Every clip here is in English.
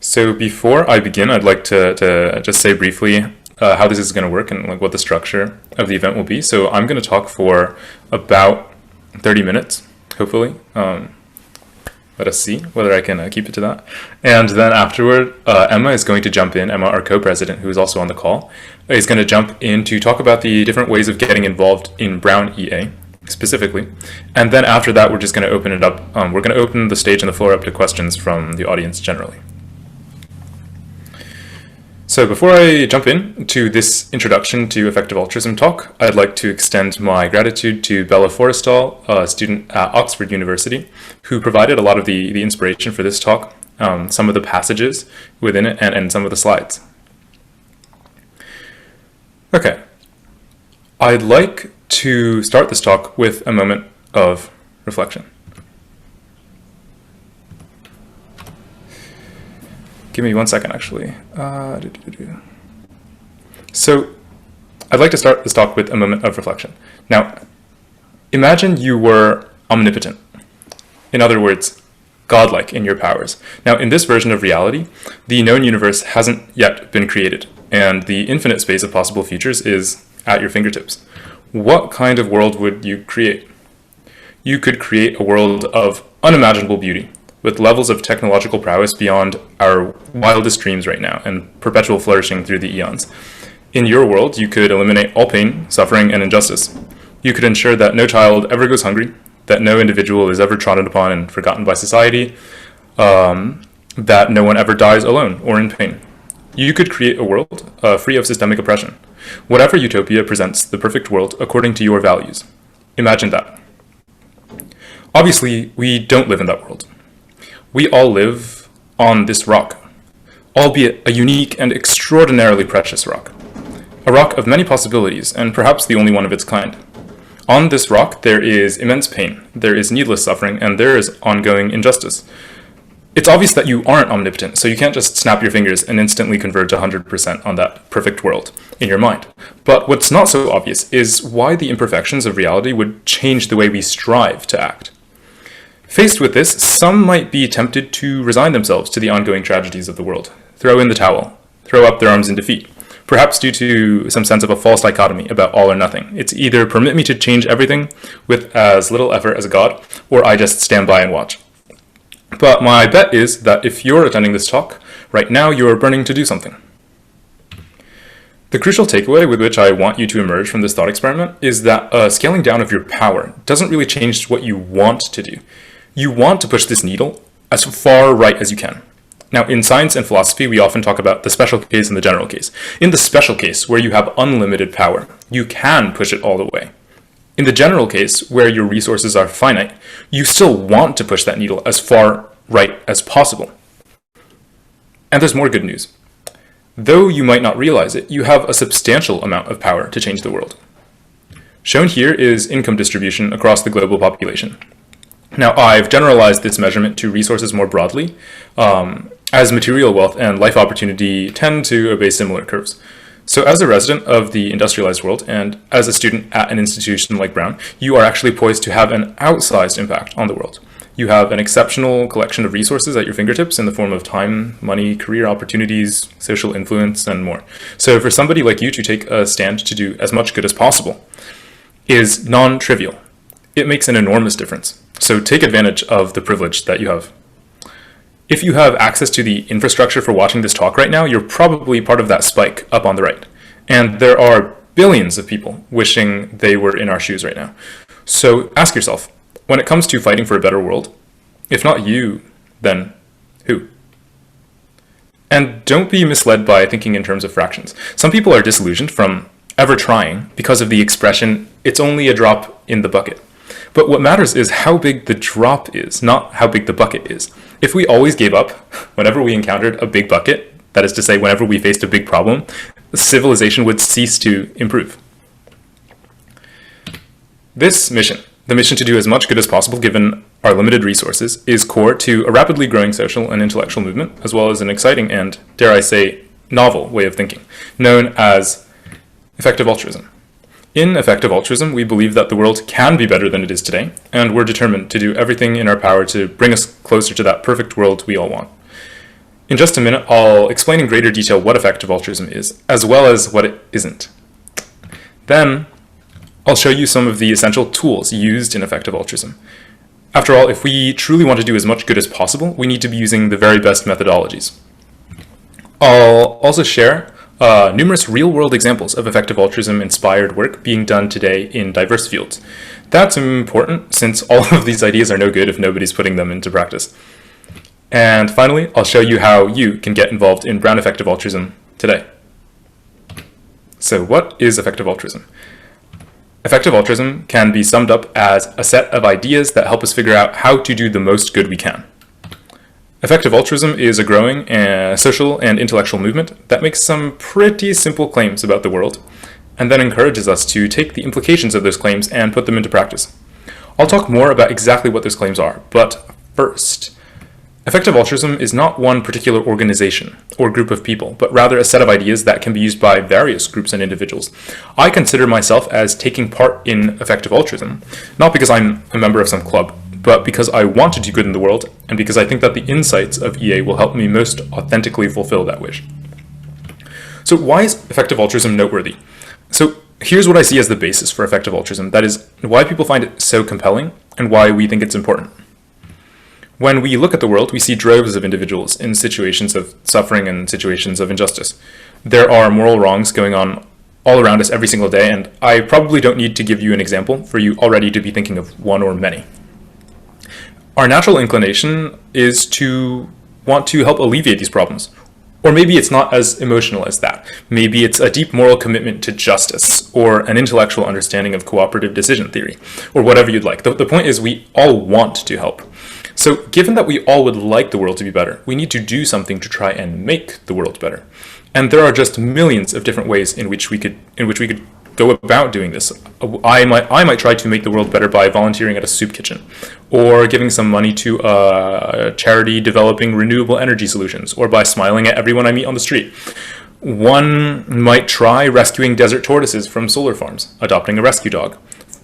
So before I begin, I'd like to just say briefly how this is going to work and like what the structure of the event will be. So I'm going to talk for about 30 minutes, hopefully. Let us see whether I can keep it to that. And then afterward, Emma is going to jump in. Emma, our co-president, who is also on the call, is going to jump in to talk about the different ways of getting involved in Brown EA specifically. And then after that, we're just going to open it up. We're going to open the stage and the floor up to questions from the audience generally. So before I jump in to this introduction to effective altruism talk, I'd like to extend my gratitude to Bella Forrestal, a student at Oxford University, who provided a lot of the inspiration for this talk, some of the passages within it, and some of the slides. Okay, I'd like to start this talk with a moment of reflection. Give me 1 second, actually. So, I'd like to start this talk with a moment of reflection. Now, imagine you were omnipotent. In other words, godlike in your powers. Now, in this version of reality, the known universe hasn't yet been created, and the infinite space of possible futures is at your fingertips. What kind of world would you create? You could create a world of unimaginable beauty, with levels of technological prowess beyond our wildest dreams right now, and perpetual flourishing through the eons. In your world, you could eliminate all pain, suffering, and injustice. You could ensure that no child ever goes hungry, that no individual is ever trodden upon and forgotten by society, that no one ever dies alone or in pain. You could create a world free of systemic oppression. Whatever utopia presents the perfect world according to your values. Imagine that. Obviously, we don't live in that world. We all live on this rock, albeit a unique and extraordinarily precious rock. A rock of many possibilities, and perhaps the only one of its kind. On this rock, there is immense pain, there is needless suffering, and there is ongoing injustice. It's obvious that you aren't omnipotent, so you can't just snap your fingers and instantly converge 100% on that perfect world in your mind. But what's not so obvious is why the imperfections of reality would change the way we strive to act. Faced with this, some might be tempted to resign themselves to the ongoing tragedies of the world, throw in the towel, throw up their arms in defeat, perhaps due to some sense of a false dichotomy about all or nothing. It's either permit me to change everything with as little effort as a god, or I just stand by and watch. But my bet is that if you're attending this talk, right now you're burning to do something. The crucial takeaway with which I want you to emerge from this thought experiment is that scaling down of your power doesn't really change what you want to do. You want to push this needle as far right as you can. Now, in science and philosophy, we often talk about the special case and the general case. In the special case, where you have unlimited power, you can push it all the way. In the general case, where your resources are finite, you still want to push that needle as far right as possible. And there's more good news. Though you might not realize it, you have a substantial amount of power to change the world. Shown here is income distribution across the global population. Now, I've generalized this measurement to resources more broadly, as material wealth and life opportunity tend to obey similar curves. So as a resident of the industrialized world and as a student at an institution like Brown, you are actually poised to have an outsized impact on the world. You have an exceptional collection of resources at your fingertips in the form of time, money, career opportunities, social influence, and more. So for somebody like you to take a stand to do as much good as possible is non-trivial. It makes an enormous difference. So take advantage of the privilege that you have. If you have access to the infrastructure for watching this talk right now, you're probably part of that spike up on the right. And there are billions of people wishing they were in our shoes right now. So ask yourself, when it comes to fighting for a better world, if not you, then who? And don't be misled by thinking in terms of fractions. Some people are disillusioned from ever trying because of the expression, it's only a drop in the bucket. But what matters is how big the drop is, not how big the bucket is. If we always gave up whenever we encountered a big bucket, that is to say, whenever we faced a big problem, civilization would cease to improve. This mission, the mission to do as much good as possible given our limited resources, is core to a rapidly growing social and intellectual movement, as well as an exciting and, dare I say, novel way of thinking, known as effective altruism. In effective altruism, we believe that the world can be better than it is today, and we're determined to do everything in our power to bring us closer to that perfect world we all want. In just a minute, I'll explain in greater detail what effective altruism is, as well as what it isn't. Then, I'll show you some of the essential tools used in effective altruism. After all, if we truly want to do as much good as possible, we need to be using the very best methodologies. I'll also share numerous real-world examples of effective altruism-inspired work being done today in diverse fields. That's important since all of these ideas are no good if nobody's putting them into practice. And finally, I'll show you how you can get involved in Brown Effective Altruism today. So what is effective altruism? Effective altruism can be summed up as a set of ideas that help us figure out how to do the most good we can. Effective altruism is a growing social and intellectual movement that makes some pretty simple claims about the world, and then encourages us to take the implications of those claims and put them into practice. I'll talk more about exactly what those claims are, but first, effective altruism is not one particular organization or group of people, but rather a set of ideas that can be used by various groups and individuals. I consider myself as taking part in effective altruism, not because I'm a member of some club, but because I want to do good in the world, and because I think that the insights of EA will help me most authentically fulfill that wish. So why is effective altruism noteworthy? So here's what I see as the basis for effective altruism, that is, why people find it so compelling, and why we think it's important. When we look at the world, we see droves of individuals in situations of suffering and situations of injustice. There are moral wrongs going on all around us every single day, and I probably don't need to give you an example for you already to be thinking of one or many. Our natural inclination is to want to help alleviate these problems. Or maybe it's not as emotional as that. Maybe it's a deep moral commitment to justice, or an intellectual understanding of cooperative decision theory, or whatever you'd like. The point is we all want to help. So given that we all would like the world to be better, we need to do something to try and make the world better. And there are just millions of different ways in which we could go about doing this. I might try to make the world better by volunteering at a soup kitchen, or giving some money to a charity developing renewable energy solutions, or by smiling at everyone I meet on the street. One might try rescuing desert tortoises from solar farms, adopting a rescue dog,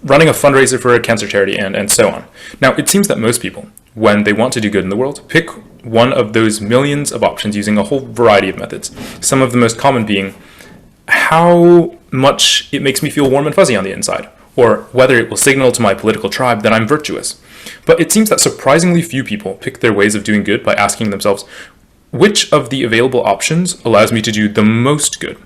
running a fundraiser for a cancer charity, and so on. Now, it seems that most people, when they want to do good in the world, pick one of those millions of options using a whole variety of methods, some of the most common being how much it makes me feel warm and fuzzy on the inside, or whether it will signal to my political tribe that I'm virtuous. But it seems that surprisingly few people pick their ways of doing good by asking themselves, which of the available options allows me to do the most good?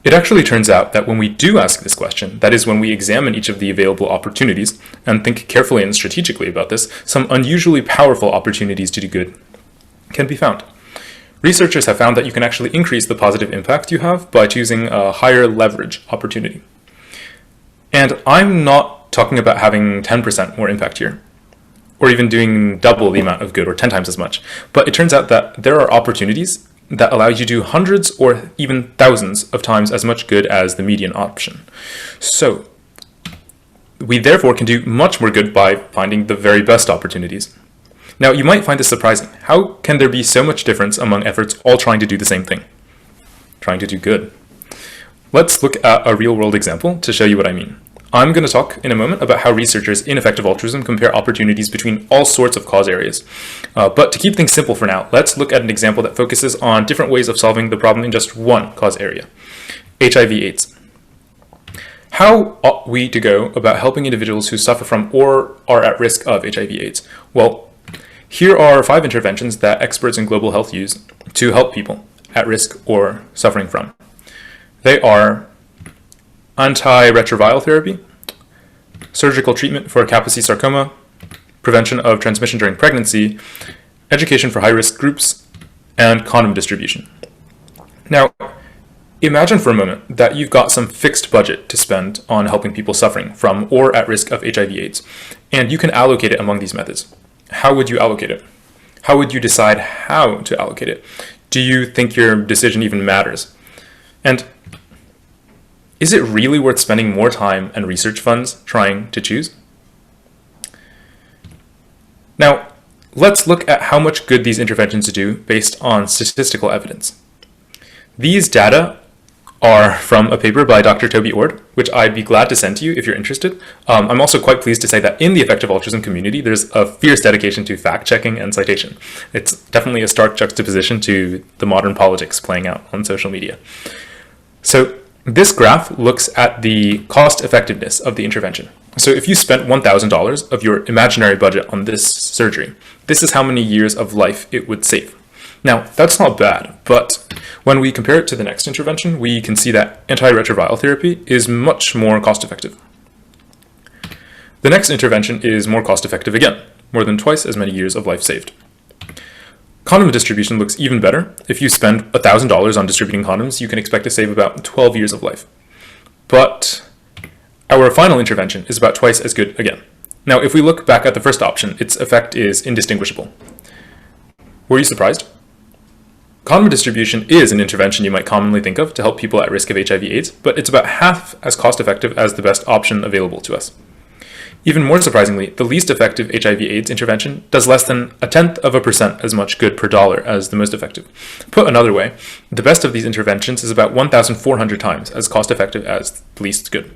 It actually turns out that when we do ask this question, that is when we examine each of the available opportunities and think carefully and strategically about this, some unusually powerful opportunities to do good can be found. Researchers have found that you can actually increase the positive impact you have by choosing a higher leverage opportunity. And I'm not talking about having 10% more impact here, or even doing double the amount of good, or 10 times as much. But it turns out that there are opportunities that allow you to do hundreds or even thousands of times as much good as the median option. So we therefore can do much more good by finding the very best opportunities. Now, you might find this surprising. How can there be so much difference among efforts all trying to do the same thing? Trying to do good. Let's look at a real-world example to show you what I mean. I'm going to talk in a moment about how researchers in effective altruism compare opportunities between all sorts of cause areas. But to keep things simple for now, let's look at an example that focuses on different ways of solving the problem in just one cause area: HIV/AIDS. How ought we to go about helping individuals who suffer from or are at risk of HIV/AIDS? Well, here are 5 interventions that experts in global health use to help people at risk or suffering from. They are antiretroviral therapy, surgical treatment for Kaposi sarcoma, prevention of transmission during pregnancy, education for high-risk groups, and condom distribution. Now, imagine for a moment that you've got some fixed budget to spend on helping people suffering from or at risk of HIV/AIDS, and you can allocate it among these methods. How would you allocate it? How would you decide how to allocate it? Do you think your decision even matters? And is it really worth spending more time and research funds trying to choose? Now, let's look at how much good these interventions do based on statistical evidence. These data are from a paper by Dr. Toby Ord, which I'd be glad to send to you if you're interested. I'm also quite pleased to say that in the effective altruism community, there's a fierce dedication to fact-checking and citation. It's definitely a stark juxtaposition to the modern politics playing out on social media. So this graph looks at the cost effectiveness of the intervention. So if you spent $1,000 of your imaginary budget on this surgery, this is how many years of life it would save. Now, that's not bad, but when we compare it to the next intervention, we can see that antiretroviral therapy is much more cost-effective. The next intervention is more cost-effective again, more than twice as many years of life saved. Condom distribution looks even better. If you spend $1,000 on distributing condoms, you can expect to save about 12 years of life. But our final intervention is about twice as good again. Now, if we look back at the first option, its effect is indistinguishable. Were you surprised? Condom distribution is an intervention you might commonly think of to help people at risk of HIV/AIDS, but it's about half as cost-effective as the best option available to us. Even more surprisingly, the least effective HIV/AIDS intervention does less than 0.1% as much good per dollar as the most effective. Put another way, the best of these interventions is about 1,400 times as cost-effective as the least good.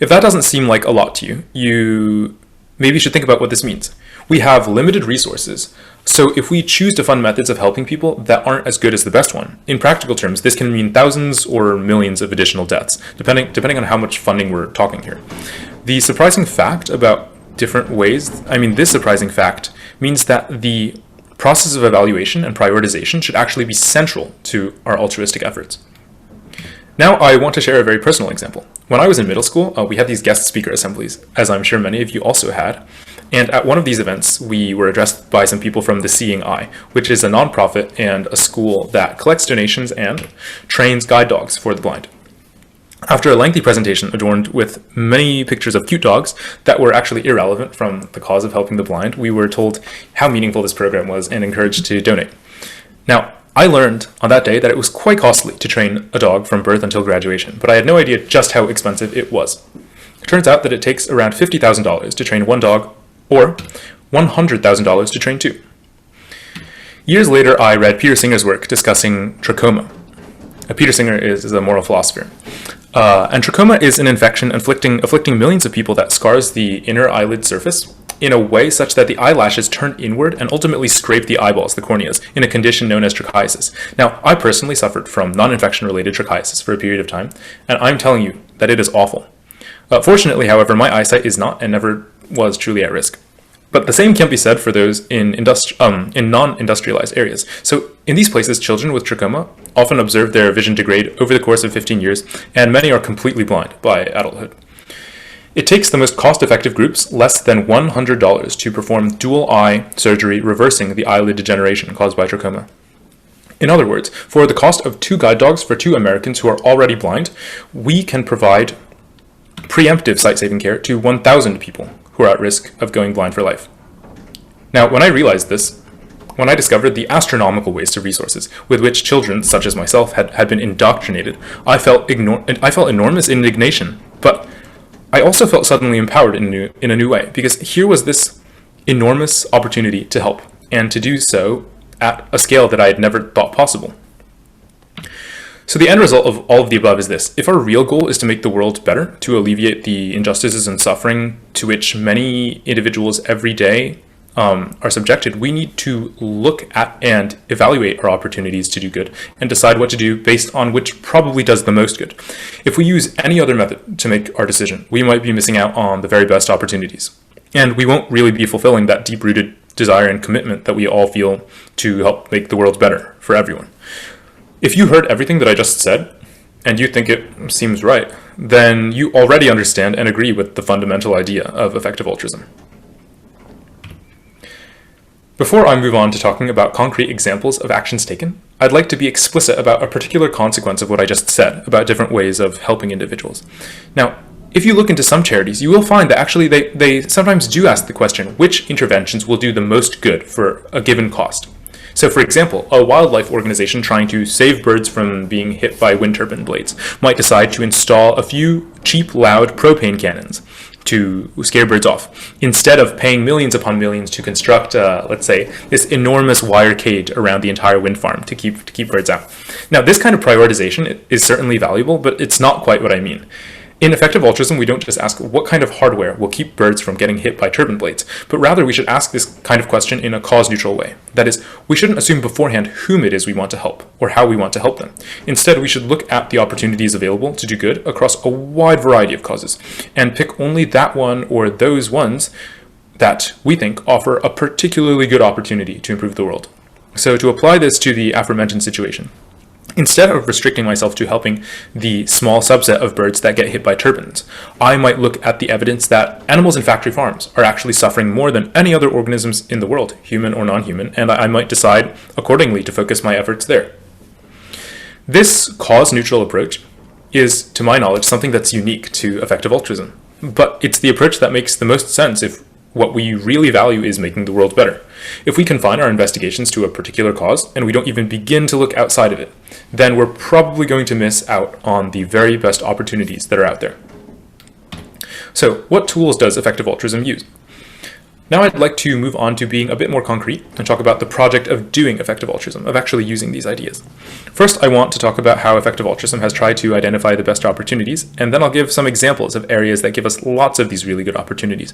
If that doesn't seem like a lot to you, you maybe should think about what this means. We have limited resources, so if we choose to fund methods of helping people that aren't as good as the best one, in practical terms, this can mean thousands or millions of additional deaths, depending on how much funding we're talking here. The surprising fact about this surprising fact means that the process of evaluation and prioritization should actually be central to our altruistic efforts. Now I want to share a very personal example. When I was in middle school, we had these guest speaker assemblies, as I'm sure many of you also had. And at one of these events, we were addressed by some people from the Seeing Eye, which is a nonprofit and a school that collects donations and trains guide dogs for the blind. After a lengthy presentation adorned with many pictures of cute dogs that were actually irrelevant from the cause of helping the blind, we were told how meaningful this program was and encouraged to donate. Now, I learned on that day that it was quite costly to train a dog from birth until graduation, but I had no idea just how expensive it was. It turns out that it takes around $50,000 to train one dog, or $100,000 to train two. Years later, I read Peter Singer's work discussing trachoma. Peter Singer is a moral philosopher. And trachoma is an infection afflicting millions of people that scars the inner eyelid surface in a way such that the eyelashes turn inward and ultimately scrape the eyeballs, the corneas, in a condition known as trichiasis. Now, I personally suffered from non-infection-related trichiasis for a period of time, and I'm telling you that it is awful. Fortunately, however, my eyesight is not and never was truly at risk. But the same can't be said for those in non-industrialized areas. So in these places, children with trachoma often observe their vision degrade over the course of 15 years, and many are completely blind by adulthood. It takes the most cost-effective groups less than $100 to perform dual eye surgery reversing the eyelid degeneration caused by trachoma. In other words, for the cost of 2 guide dogs for 2 Americans who are already blind, we can provide preemptive sight-saving care to 1,000 people who are at risk of going blind for life. Now, when I realized this, when I discovered the astronomical waste of resources with which children, such as myself, had been indoctrinated, I felt enormous indignation, but I also felt suddenly empowered in a new way, because here was this enormous opportunity to help, and to do so at a scale that I had never thought possible. So the end result of all of the above is this. If our real goal is to make the world better, to alleviate the injustices and suffering to which many individuals every day are subjected, we need to look at and evaluate our opportunities to do good and decide what to do based on which probably does the most good. If we use any other method to make our decision, we might be missing out on the very best opportunities. And we won't really be fulfilling that deep-rooted desire and commitment that we all feel to help make the world better for everyone. If you heard everything that I just said, and you think it seems right, then you already understand and agree with the fundamental idea of effective altruism. Before I move on to talking about concrete examples of actions taken, I'd like to be explicit about a particular consequence of what I just said about different ways of helping individuals. Now, if you look into some charities, you will find that actually they sometimes do ask the question, which interventions will do the most good for a given cost? So for example, a wildlife organization trying to save birds from being hit by wind turbine blades might decide to install a few cheap, loud propane cannons to scare birds off, instead of paying millions upon millions to construct, let's say, this enormous wire cage around the entire wind farm to keep birds out. Now, this kind of prioritization is certainly valuable, but it's not quite what I mean. In effective altruism, we don't just ask what kind of hardware will keep birds from getting hit by turbine blades, but rather we should ask this kind of question in a cause-neutral way. That is, we shouldn't assume beforehand whom it is we want to help, or how we want to help them. Instead, we should look at the opportunities available to do good across a wide variety of causes, and pick only that one or those ones that we think offer a particularly good opportunity to improve the world. So to apply this to the aforementioned situation, instead of restricting myself to helping the small subset of birds that get hit by turbines, I might look at the evidence that animals in factory farms are actually suffering more than any other organisms in the world, human or non-human, and I might decide accordingly to focus my efforts there. This cause-neutral approach is, to my knowledge, something that's unique to effective altruism, but it's the approach that makes the most sense if what we really value is making the world better. If we confine our investigations to a particular cause, and we don't even begin to look outside of it, then we're probably going to miss out on the very best opportunities that are out there. So, what tools does effective altruism use? Now I'd like to move on to being a bit more concrete and talk about the project of doing effective altruism, of actually using these ideas. First, I want to talk about how effective altruism has tried to identify the best opportunities, and then I'll give some examples of areas that give us lots of these really good opportunities.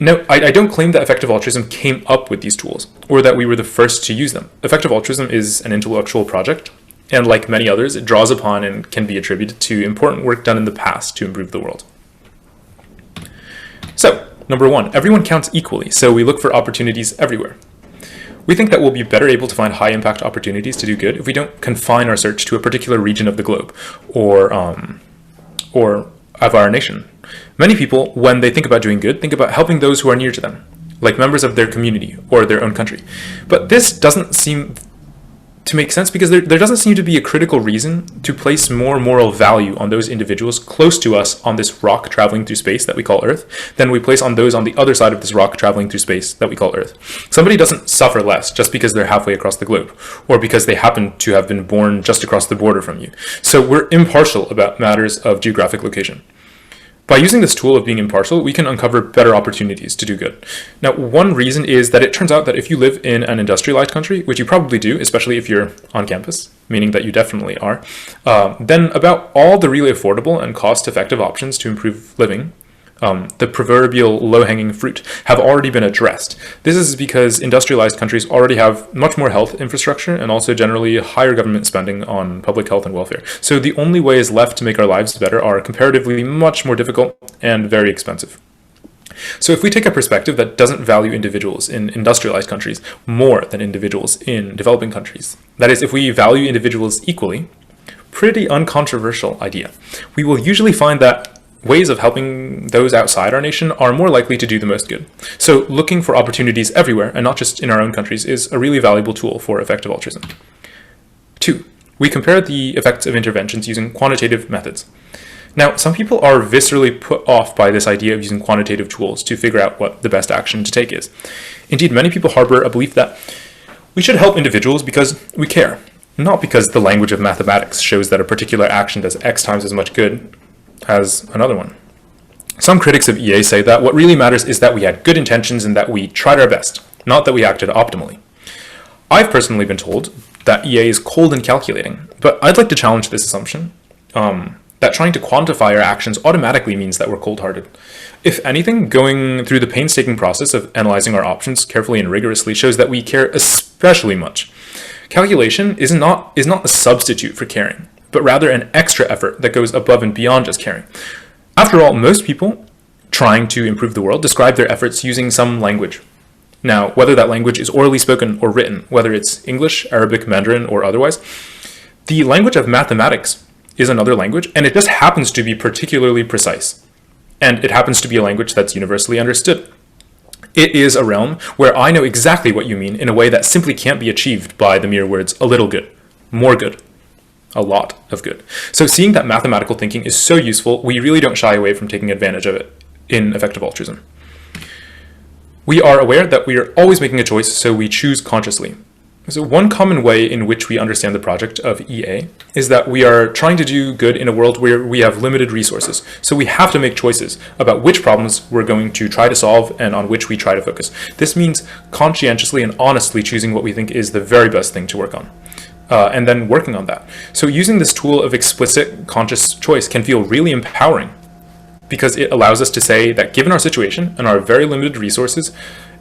No, I don't claim that effective altruism came up with these tools, or that we were the first to use them. Effective altruism is an intellectual project, and like many others, it draws upon and can be attributed to important work done in the past to improve the world. So, number one, everyone counts equally, so we look for opportunities everywhere. We think that we'll be better able to find high-impact opportunities to do good if we don't confine our search to a particular region of the globe, or of our nation. Many people, when they think about doing good, think about helping those who are near to them, like members of their community or their own country. But this doesn't seem to make sense because there doesn't seem to be a critical reason to place more moral value on those individuals close to us on this rock traveling through space that we call Earth than we place on those on the other side of this rock traveling through space that we call Earth. Somebody doesn't suffer less just because they're halfway across the globe, or because they happen to have been born just across the border from you. So we're impartial about matters of geographic location. By using this tool of being impartial, we can uncover better opportunities to do good. Now, one reason is that it turns out that if you live in an industrialized country, which you probably do, especially if you're on campus, meaning that you definitely are, then about all the really affordable and cost-effective options to improve living, the proverbial low-hanging fruit, have already been addressed. This is because industrialized countries already have much more health infrastructure and also generally higher government spending on public health and welfare. So the only ways left to make our lives better are comparatively much more difficult and very expensive. So if we take a perspective that doesn't value individuals in industrialized countries more than individuals in developing countries, that is, if we value individuals equally, pretty uncontroversial idea, we will usually find that ways of helping those outside our nation are more likely to do the most good. So looking for opportunities everywhere, and not just in our own countries, is a really valuable tool for effective altruism. 2, we compare the effects of interventions using quantitative methods. Now, some people are viscerally put off by this idea of using quantitative tools to figure out what the best action to take is. Indeed, many people harbor a belief that we should help individuals because we care, not because the language of mathematics shows that a particular action does X times as much good as another one. Some critics of EA say that what really matters is that we had good intentions and that we tried our best, not that we acted optimally. I've personally been told that EA is cold and calculating, but I'd like to challenge this assumption, that trying to quantify our actions automatically means that we're cold-hearted. If anything, going through the painstaking process of analyzing our options carefully and rigorously shows that we care especially much. Calculation is not a substitute for caring, but rather an extra effort that goes above and beyond just caring. After all, most people trying to improve the world describe their efforts using some language. Now, whether that language is orally spoken or written, whether it's English, Arabic, Mandarin, or otherwise, the language of mathematics is another language, and it just happens to be particularly precise. And it happens to be a language that's universally understood. It is a realm where I know exactly what you mean in a way that simply can't be achieved by the mere words a little good, more good, a lot of good. So seeing that mathematical thinking is so useful, we really don't shy away from taking advantage of it in effective altruism. We are aware that we are always making a choice, so we choose consciously. So one common way in which we understand the project of EA is that we are trying to do good in a world where we have limited resources. So we have to make choices about which problems we're going to try to solve and on which we try to focus. This means conscientiously and honestly choosing what we think is the very best thing to work on. And then working on that. So using this tool of explicit conscious choice can feel really empowering because it allows us to say that given our situation and our very limited resources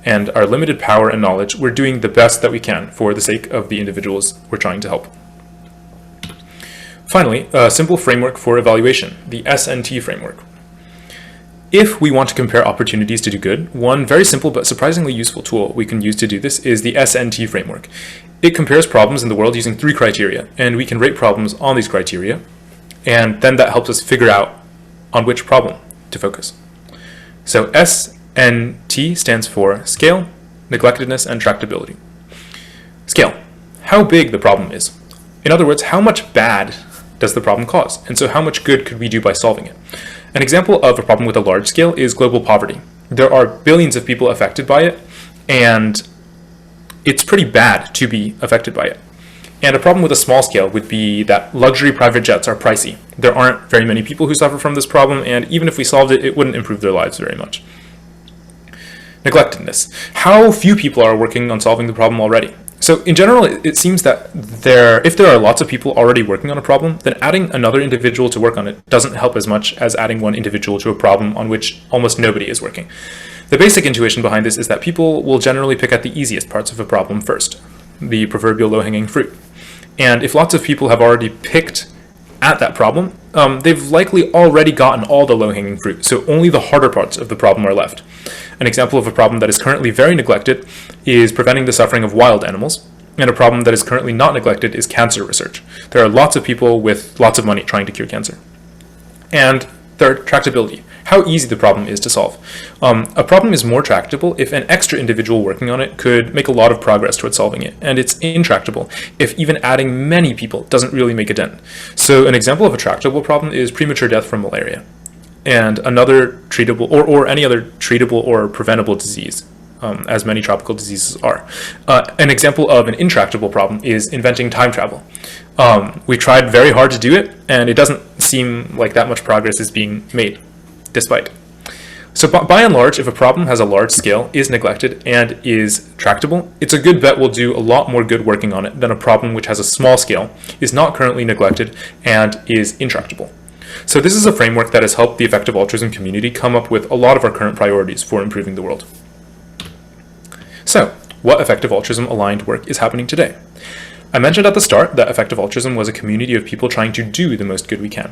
and our limited power and knowledge, we're doing the best that we can for the sake of the individuals we're trying to help. Finally, a simple framework for evaluation, the SNT framework. If we want to compare opportunities to do good, one very simple but surprisingly useful tool we can use to do this is the SNT framework. It compares problems in the world using 3 criteria, and we can rate problems on these criteria, and then that helps us figure out on which problem to focus. So SNT stands for scale, neglectedness, and tractability. Scale, how big the problem is. In other words, how much bad does the problem cause? And so how much good could we do by solving it? An example of a problem with a large scale is global poverty. There are billions of people affected by it, and it's pretty bad to be affected by it. And a problem with a small scale would be that luxury private jets are pricey. There aren't very many people who suffer from this problem, and even if we solved it, it wouldn't improve their lives very much. Neglectedness. How few people are working on solving the problem already? So in general, it seems that if there are lots of people already working on a problem, then adding another individual to work on it doesn't help as much as adding one individual to a problem on which almost nobody is working. The basic intuition behind this is that people will generally pick at the easiest parts of a problem first, the proverbial low-hanging fruit. And if lots of people have already picked at that problem, they've likely already gotten all the low-hanging fruit, so only the harder parts of the problem are left. An example of a problem that is currently very neglected is preventing the suffering of wild animals, and a problem that is currently not neglected is cancer research. There are lots of people with lots of money trying to cure cancer. And third, tractability, how easy the problem is to solve. A problem is more tractable if an extra individual working on it could make a lot of progress towards solving it, and it's intractable if even adding many people doesn't really make a dent. So an example of a tractable problem is premature death from malaria, and another treatable, or any other treatable or preventable disease, as many tropical diseases are. An example of an intractable problem is inventing time travel. We tried very hard to do it, and it doesn't seem like that much progress is being made, despite. So by and large, if a problem has a large scale, is neglected, and is tractable, it's a good bet we'll do a lot more good working on it than a problem which has a small scale, is not currently neglected, and is intractable. So this is a framework that has helped the effective altruism community come up with a lot of our current priorities for improving the world. So, what effective altruism aligned work is happening today? I mentioned at the start that effective altruism was a community of people trying to do the most good we can.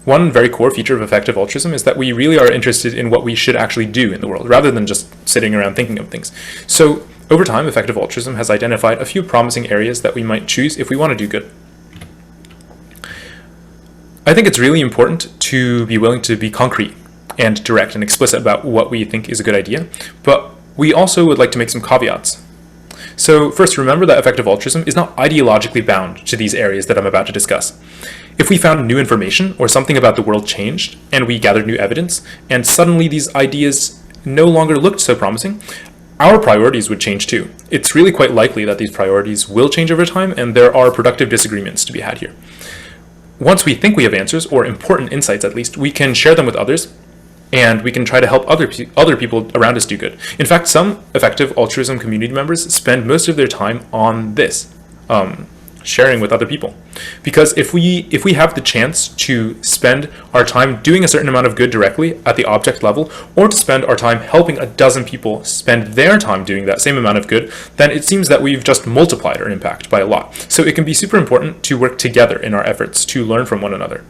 One very core feature of effective altruism is that we really are interested in what we should actually do in the world, rather than just sitting around thinking of things. So, over time, effective altruism has identified a few promising areas that we might choose if we want to do good. I think it's really important to be willing to be concrete and direct and explicit about what we think is a good idea, but we also would like to make some caveats. So first, remember that effective altruism is not ideologically bound to these areas that I'm about to discuss. If we found new information or something about the world changed and we gathered new evidence and suddenly these ideas no longer looked so promising, our priorities would change too. It's really quite likely that these priorities will change over time, and there are productive disagreements to be had here. Once we think we have answers, or important insights at least, we can share them with others, and we can try to help other people around us do good. In fact, some effective altruism community members spend most of their time on this, sharing with other people. Because if we have the chance to spend our time doing a certain amount of good directly at the object level, or to spend our time helping a dozen people spend their time doing that same amount of good, then it seems that we've just multiplied our impact by a lot. So it can be super important to work together in our efforts to learn from one another.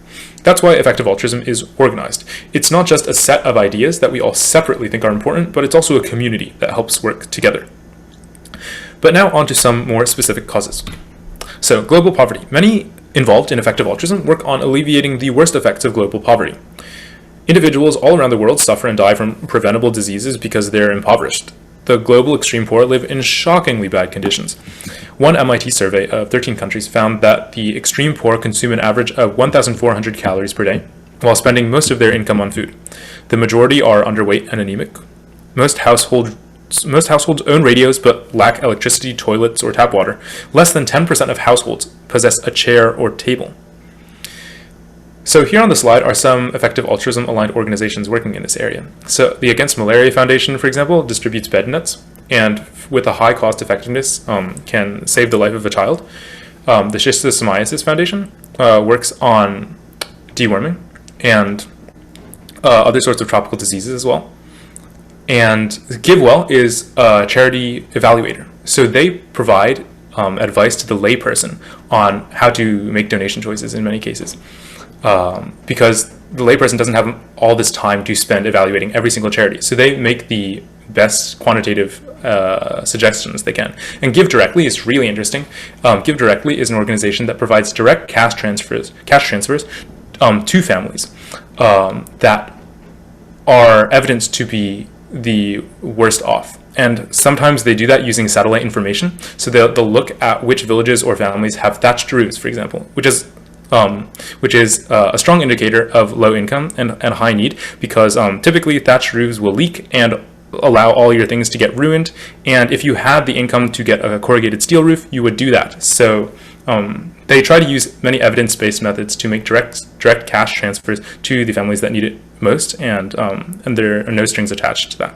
That's why effective altruism is organized. It's not just a set of ideas that we all separately think are important, but it's also a community that helps work together. But now on to some more specific causes. So, global poverty. Many involved in effective altruism work on alleviating the worst effects of global poverty. Individuals all around the world suffer and die from preventable diseases because they're impoverished. The global extreme poor live in shockingly bad conditions. One MIT survey of 13 countries found that the extreme poor consume an average of 1,400 calories per day, while spending most of their income on food. The majority are underweight and anemic. Most household Most households own radios but lack electricity, toilets, or tap water. Less than 10% of households possess a chair or table. So here on the slide are some effective altruism-aligned organizations working in this area. So the Against Malaria Foundation, for example, distributes bed nets, and with a high cost effectiveness can save the life of a child. The Schistosomiasis Foundation works on deworming and other sorts of tropical diseases as well. And GiveWell is a charity evaluator. So they provide advice to the layperson on how to make donation choices in many cases. Because the layperson doesn't have all this time to spend evaluating every single charity. So they make the best quantitative suggestions they can. And Give Directly is really interesting. Give Directly is an organization that provides direct cash transfers to families that are evidenced to be the worst off. And sometimes they do that using satellite information. So they'll look at which villages or families have thatched roofs, for example, which is a strong indicator of low income and high need, because typically thatched roofs will leak and allow all your things to get ruined. And if you had the income to get a corrugated steel roof, you would do that. So they try to use many evidence-based methods to make direct cash transfers to the families that need it most, and there are no strings attached to that.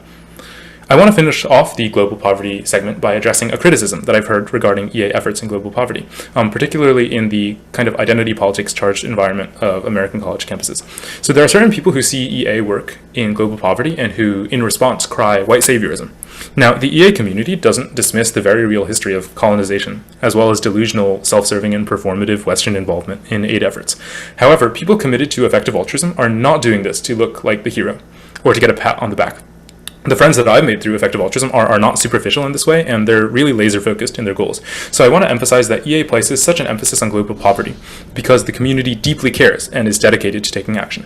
I want to finish off the global poverty segment by addressing a criticism that I've heard regarding EA efforts in global poverty, particularly in the kind of identity politics charged environment of American college campuses. So there are certain people who see EA work in global poverty and who, in response, cry white saviorism. Now, the EA community doesn't dismiss the very real history of colonization, as well as delusional, self-serving, and performative Western involvement in aid efforts. However, people committed to effective altruism are not doing this to look like the hero, or to get a pat on the back. The friends that I've made through effective altruism are not superficial in this way, and they're really laser focused in their goals. So I want to emphasize that EA places such an emphasis on global poverty because the community deeply cares and is dedicated to taking action.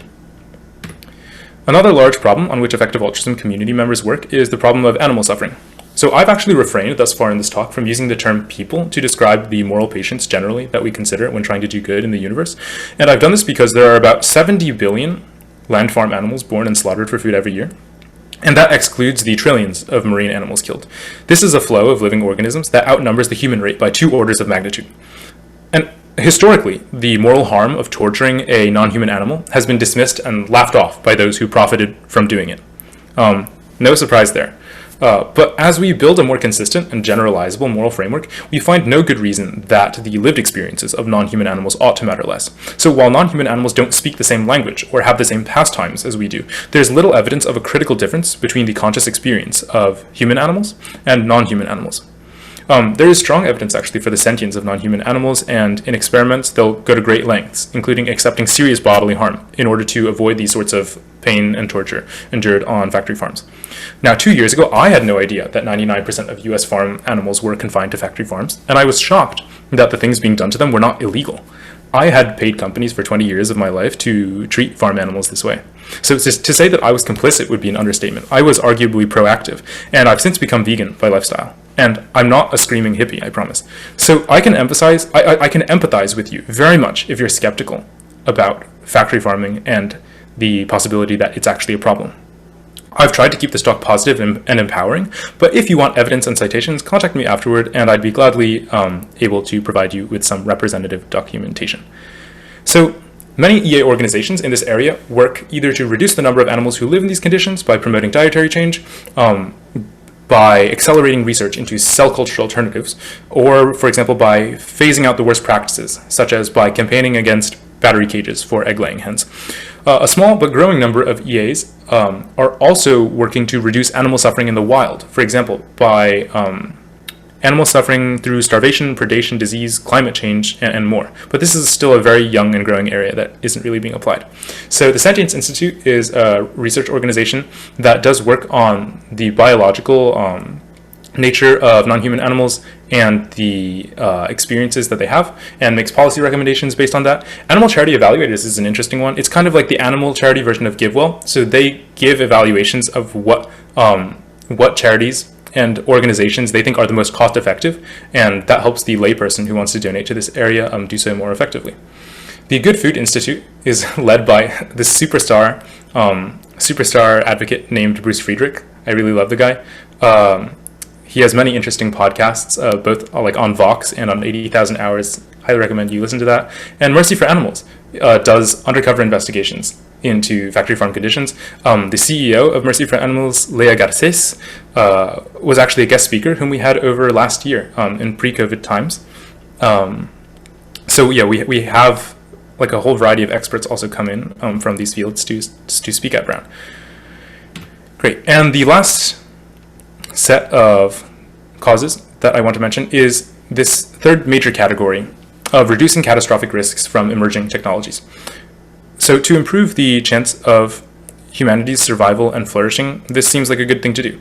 Another large problem on which effective altruism community members work is the problem of animal suffering. So I've actually refrained thus far in this talk from using the term people to describe the moral patients generally that we consider when trying to do good in the universe. And I've done this because there are about 70 billion land farm animals born and slaughtered for food every year. And that excludes the trillions of marine animals killed. This is a flow of living organisms that outnumbers the human rate by 2 orders of magnitude. And historically, the moral harm of torturing a non-human animal has been dismissed and laughed off by those who profited from doing it. No surprise there. But as we build a more consistent and generalizable moral framework, we find no good reason that the lived experiences of non-human animals ought to matter less. So while non-human animals don't speak the same language or have the same pastimes as we do, there's little evidence of a critical difference between the conscious experience of human animals and non-human animals. There is strong evidence actually for the sentience of non-human animals, and in experiments they'll go to great lengths, including accepting serious bodily harm in order to avoid these sorts of pain and torture endured on factory farms. Now, 2 years ago, I had no idea that 99% of US farm animals were confined to factory farms, and I was shocked that the things being done to them were not illegal. I had paid companies for 20 years of my life to treat farm animals this way. So to say that I was complicit would be an understatement. I was arguably proactive, and I've since become vegan by lifestyle. And I'm not a screaming hippie, I promise. So I can empathize with you very much if you're skeptical about factory farming and the possibility that it's actually a problem. I've tried to keep this talk positive and empowering, but if you want evidence and citations, contact me afterward, and I'd be gladly able to provide you with some representative documentation. So many EA organizations in this area work either to reduce the number of animals who live in these conditions by promoting dietary change, by accelerating research into cell culture alternatives, or, for example, by phasing out the worst practices, such as by campaigning against battery cages for egg-laying hens. A small but growing number of EAs are also working to reduce animal suffering in the wild, for example, by animal suffering through starvation, predation, disease, climate change, and more. But this is still a very young and growing area that isn't really being applied. So the Sentience Institute is a research organization that does work on the biological nature of non-human animals and the experiences that they have, and makes policy recommendations based on that. Animal Charity Evaluators is an interesting one. It's kind of like the animal charity version of GiveWell. So they give evaluations of what charities and organizations they think are the most cost effective, and that helps the layperson who wants to donate to this area do so more effectively. The Good Food Institute is led by this superstar advocate named Bruce Friedrich. I really love the guy. He has many interesting podcasts, both like on Vox and on 80,000 Hours. Highly recommend you listen to that. And Mercy for Animals does undercover investigations into factory farm conditions. The CEO of Mercy for Animals, Leah Garces, was actually a guest speaker whom we had over last year in pre-COVID times. So yeah, we have like a whole variety of experts also come in from these fields to speak at Brown. Great. And the last set of causes that I want to mention is this third major category of reducing catastrophic risks from emerging technologies. So to improve the chance of humanity's survival and flourishing, this seems like a good thing to do.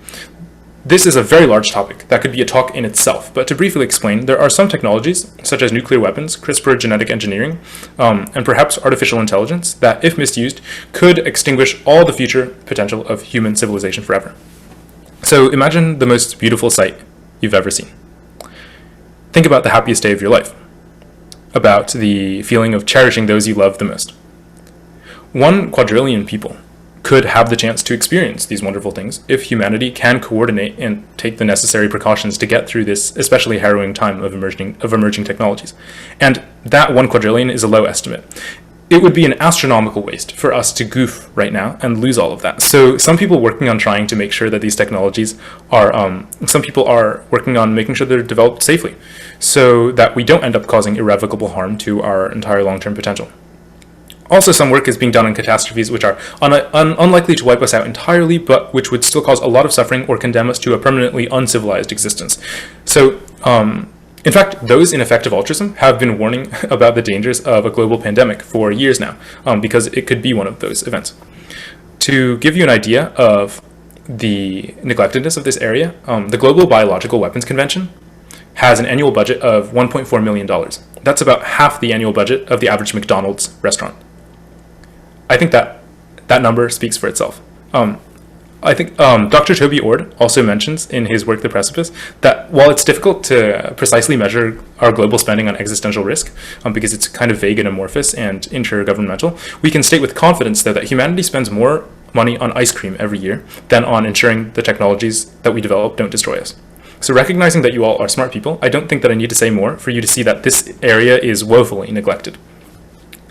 This is a very large topic that could be a talk in itself, but to briefly explain, there are some technologies, such as nuclear weapons, CRISPR genetic engineering, and perhaps artificial intelligence, that, if misused, could extinguish all the future potential of human civilization forever. So imagine the most beautiful sight you've ever seen. Think about the happiest day of your life, about the feeling of cherishing those you love the most. 1 quadrillion people could have the chance to experience these wonderful things if humanity can coordinate and take the necessary precautions to get through this especially harrowing time of emerging technologies. And that 1 quadrillion is a low estimate. It would be an astronomical waste for us to goof right now and lose all of that. So some people working on trying to make sure that these technologies are, some people are working on making sure they're developed safely so that we don't end up causing irrevocable harm to our entire long-term potential. Also, some work is being done on catastrophes which are unlikely to wipe us out entirely, but which would still cause a lot of suffering or condemn us to a permanently uncivilized existence. So, in fact, those in effective altruism have been warning about the dangers of a global pandemic for years now, because it could be one of those events. To give you an idea of the neglectedness of this area, the Global Biological Weapons Convention has an annual budget of $1.4 million. That's about half the annual budget of the average McDonald's restaurant. I think that number speaks for itself. I think Dr. Toby Ord also mentions in his work, The Precipice, that while it's difficult to precisely measure our global spending on existential risk, because it's kind of vague and amorphous and intergovernmental, we can state with confidence, though, that humanity spends more money on ice cream every year than on ensuring the technologies that we develop don't destroy us. So recognizing that you all are smart people, I don't think that I need to say more for you to see that this area is woefully neglected.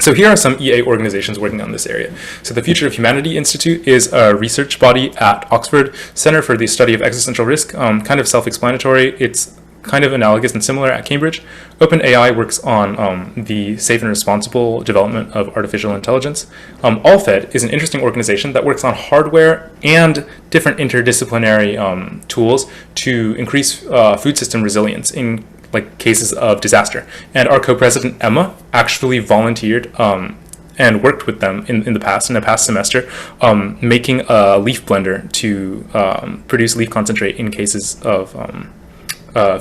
So here are some EA organizations working on this area. So the Future of Humanity Institute is a research body at Oxford Center for the Study of Existential Risk, kind of self-explanatory. It's kind of analogous and similar at Cambridge. OpenAI works on the safe and responsible development of artificial intelligence. AllFed is an interesting organization that works on hardware and different interdisciplinary tools to increase food system resilience in like cases of disaster. And our co-president Emma actually volunteered and worked with them in a past semester, making a leaf blender to produce leaf concentrate in cases of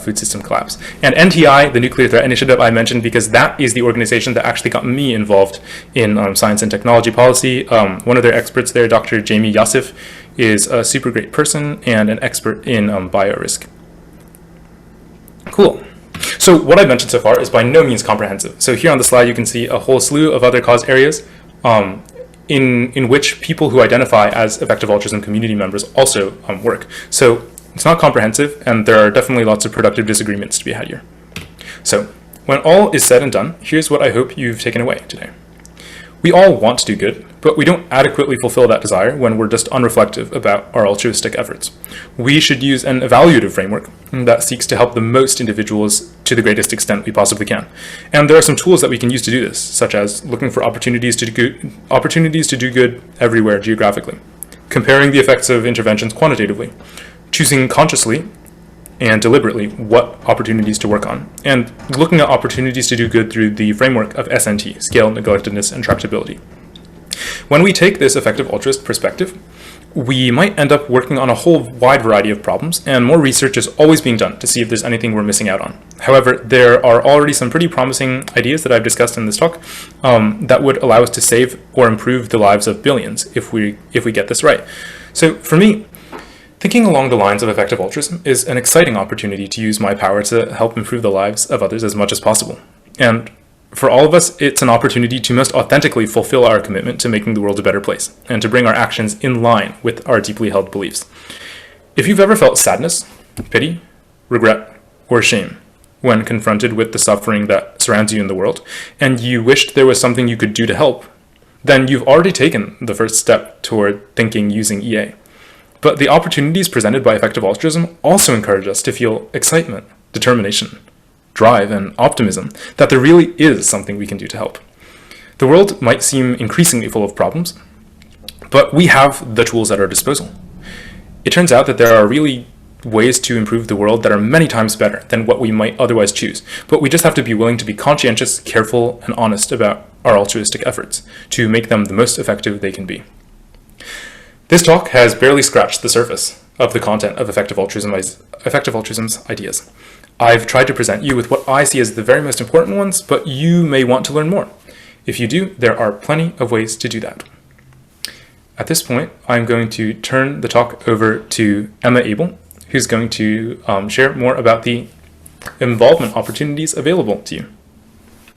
food system collapse. And NTI, the Nuclear Threat Initiative, I mentioned because that is the organization that actually got me involved in science and technology policy. One of their experts there, Dr. Jamie Yassif, is a super great person and an expert in biorisk. Cool. So what I've mentioned so far is by no means comprehensive. So here on the slide you can see a whole slew of other cause areas in which people who identify as effective altruism community members also work. So it's not comprehensive, and there are definitely lots of productive disagreements to be had here. So when all is said and done, here's what I hope you've taken away today. We all want to do good, but we don't adequately fulfill that desire when we're just unreflective about our altruistic efforts. We should use an evaluative framework that seeks to help the most individuals to the greatest extent we possibly can. And there are some tools that we can use to do this, such as looking for opportunities to do good everywhere geographically, comparing the effects of interventions quantitatively, choosing consciously and deliberately what opportunities to work on, and looking at opportunities to do good through the framework of SNT, scale, neglectedness, and tractability. When we take this effective altruist perspective, we might end up working on a whole wide variety of problems, and more research is always being done to see if there's anything we're missing out on. However, there are already some pretty promising ideas that I've discussed in this talk that would allow us to save or improve the lives of billions if we get this right. So for me, thinking along the lines of effective altruism is an exciting opportunity to use my power to help improve the lives of others as much as possible. And for all of us, it's an opportunity to most authentically fulfill our commitment to making the world a better place and to bring our actions in line with our deeply held beliefs. If you've ever felt sadness, pity, regret, or shame when confronted with the suffering that surrounds you in the world, and you wished there was something you could do to help, then you've already taken the first step toward thinking using EA. But the opportunities presented by effective altruism also encourage us to feel excitement, determination, drive, and optimism that there really is something we can do to help. The world might seem increasingly full of problems, but we have the tools at our disposal. It turns out that there are really ways to improve the world that are many times better than what we might otherwise choose, but we just have to be willing to be conscientious, careful, and honest about our altruistic efforts to make them the most effective they can be. This talk has barely scratched the surface of the content of effective altruism's ideas. I've tried to present you with what I see as the very most important ones, but you may want to learn more. If you do, there are plenty of ways to do that. At this point, I'm going to turn the talk over to Emma Abel, who's going to share more about the involvement opportunities available to you.